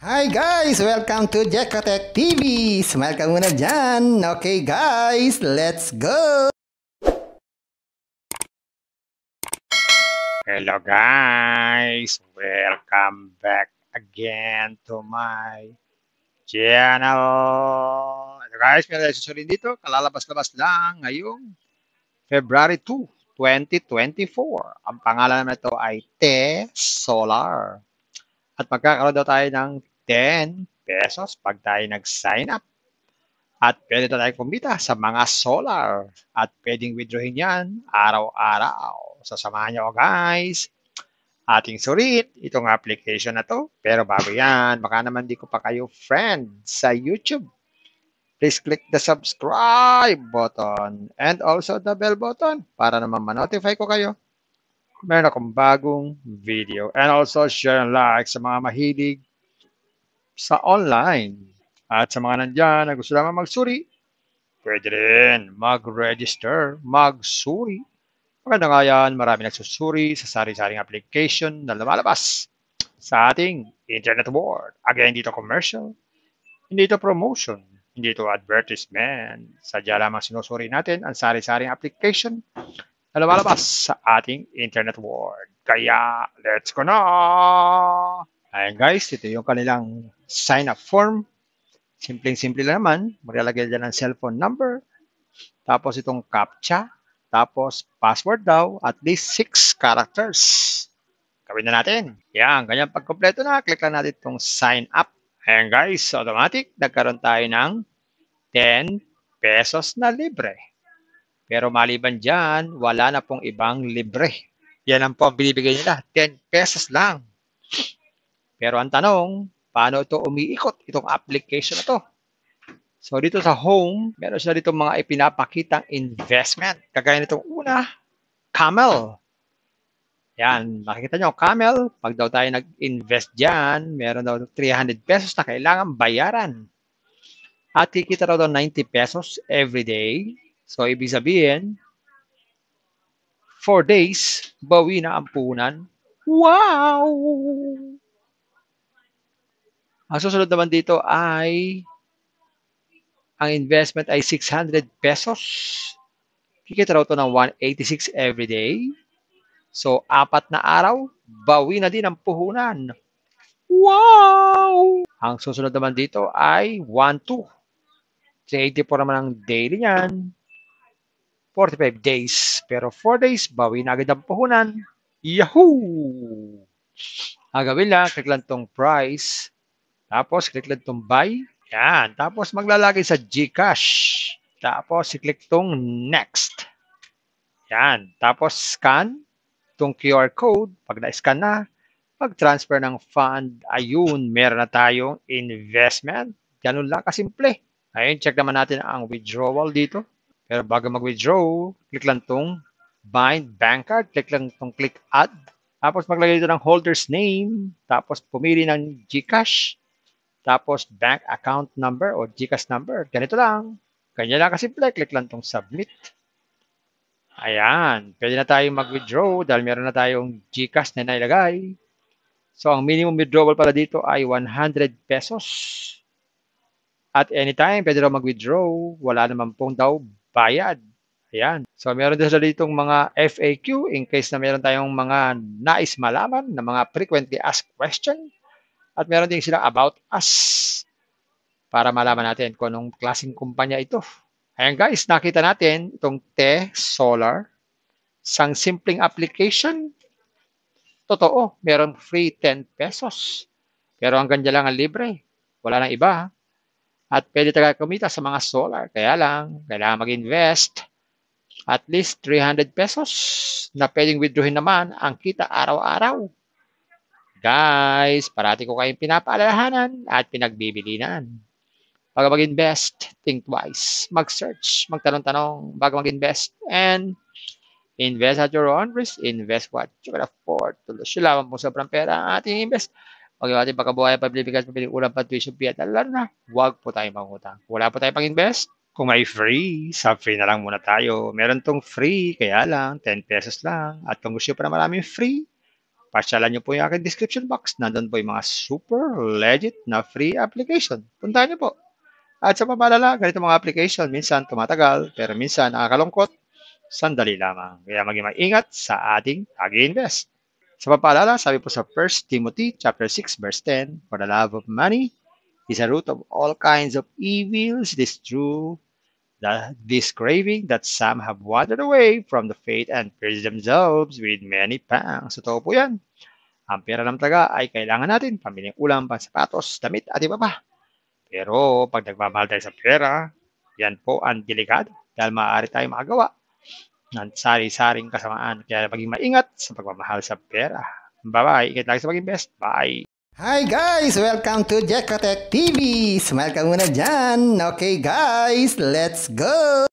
Hi guys! Welcome to Jekotech TV! Smile ka muna dyan! Okay guys, let's go! Hello guys! Welcome back again to my channel. Hello guys, meron tayo susunod dito. Kalalabas-labas lang ngayong February 2, 2024. Ang pangalan naman ito ay Te Solar. At magkakaroon daw tayo ng 10 pesos pag tayo nag-sign up. At pwede na tayo kumita sa mga solar. At pwedeng withdrawin yan araw-araw. So samahan niyo guys. Ating sulit itong application na to. Pero bago yan, baka naman di ko pa kayo friend sa YouTube. Please click the subscribe button and also the bell button para naman ma-notify ko kayo. Meron akong bagong video. And also share and like sa mga mahilig sa online. At sa mga nandyan na gusto naman magsuri, pwede rin mag-register, magsuri. Maganda nga yan, marami nagsusuri sa sari-saring application na lumalabas sa ating internet world. Again, hindi ito commercial, hindi ito promotion, hindi ito advertisement. Sadya lamang sinusuri natin ang sari-saring application na lumalabas sa ating internet world. Kaya, let's go na! Ayan guys, ito yung kanilang sign-up form. Simpleng-simple lang naman. Maglalagay dyan ng cellphone number, tapos itong CAPTCHA, tapos password daw, at least 6 characters. Gawin na natin. Yan, ganyan pagkompleto na, click lang natin itong sign up. Ayan guys, automatic, nagkaroon tayo ng 10 pesos na libre. Pero maliban dyan, wala na pong ibang libre. Yan ang po ang binibigay nila, 10 pesos lang. Pero ang tanong, paano ito umiikot, itong application na to? So, dito sa home, meron sila dito mga ipinapakitang investment. Kagaya nitong una, Camel. Yan, makikita nyo, Camel, pag daw tayo nag-invest dyan, meron daw 300 pesos na kailangan bayaran. At kikita daw 90 pesos every day. So, ibig sabihin, 4 days, bawi na ang puhunan. Wow! Ang susunod naman dito ay ang investment ay 600 pesos. Kikita raw ito ng 186 every day. So, 4 na araw, bawi na din ang puhunan. Wow! Ang susunod naman dito ay 1-2. 384 naman ang daily niyan. 45 days. Pero 4 days, bawi na agad ang puhunan. Yahoo! Ang gawin lang, click lang itong price. Tapos, click lang itong buy. Yan. Tapos, maglalagay sa GCash. Tapos, i-click itong next. Yan. Tapos, scan itong QR code. Pag na-scan na, pag-transfer ng fund, ayun, meron na tayong investment. Ganun lang kasimple. Ayun, check naman natin ang withdrawal dito. Pero bago mag-withdraw, click lang itong bind bank card. Click lang itong click add. Tapos maglagay dito ng holder's name. Tapos pumili ng GCash. Tapos bank account number o GCash number. Ganito lang. Ganyan lang kasimple. Click lang itong submit. Ayan. Pwede na tayong mag-withdraw dahil meron na tayong GCash na nailagay. So, ang minimum withdrawal pala dito ay 100 pesos. At anytime, pwede raw mag-withdraw. Wala naman pong daw bayad. Ayan. So, meron din sila ditong mga FAQ in case na meron tayong mga nais malaman na mga frequently asked question. At meron din sila about us para malaman natin kung anong klaseng kumpanya ito. Ayan guys, nakita natin itong Te Solar. Isang simpleng application. Totoo, meron free 10 pesos. Pero hanggang dyan lang ang libre. Wala nang iba. At pwede tayo kumita sa mga solar. Kaya lang, kailangan mag-invest. At least 300 pesos na pwedeng withdrawin naman ang kita araw-araw. Guys, parati ko kayong pinapaalalahanan at pinagbibilinan. Pag mag-invest, think twice. Mag-search, magtanong-tanong bago mag-invest. And invest at your own risk. Invest what you can afford to lose. Silawan mo sobrang pera ang ating invest. Huwag yung ating pagkabuhay, paglibigas, pabiling ulang, tuition fee, at lalo na, huwag po tayo mangutang. Wala po tayo pang-invest. Kung may free, sa free na lang muna tayo. Meron tong free, kaya lang, 10 pesos lang. At kung gusto pa na maraming free, pasyalan nyo po yung aking description box. Nandun po yung mga super legit na free application. Puntahan nyo po. At sa pamalala, ganito mga application, minsan tumatagal, pero minsan nakakalungkot, sandali lamang. Kaya maging maingat sa ating pag-invest. Sa papaalala, sabi po sa 1 Timothy chapter 6 verse 10, for the love of money is a root of all kinds of evils. It is true that this craving that some have wandered away from the faith and pierced themselves with many pangs. Totoo po yan. Ang pera ng taga ay kailangan natin pamiling ulam, pansapatos, damit at iba pa. Pero pag nagmamahal tayo sa pera, yan po ang delikado dahil maaari tayong makagawa ng sari-saring kasamaan. Kaya maging maingat sa pagmamahal sa pera. Bye-bye. Ingat lagi sa pag-invest. Bye. Hi guys! Welcome to Jekotech TV! Smile ka muna dyan! Okay guys, let's go!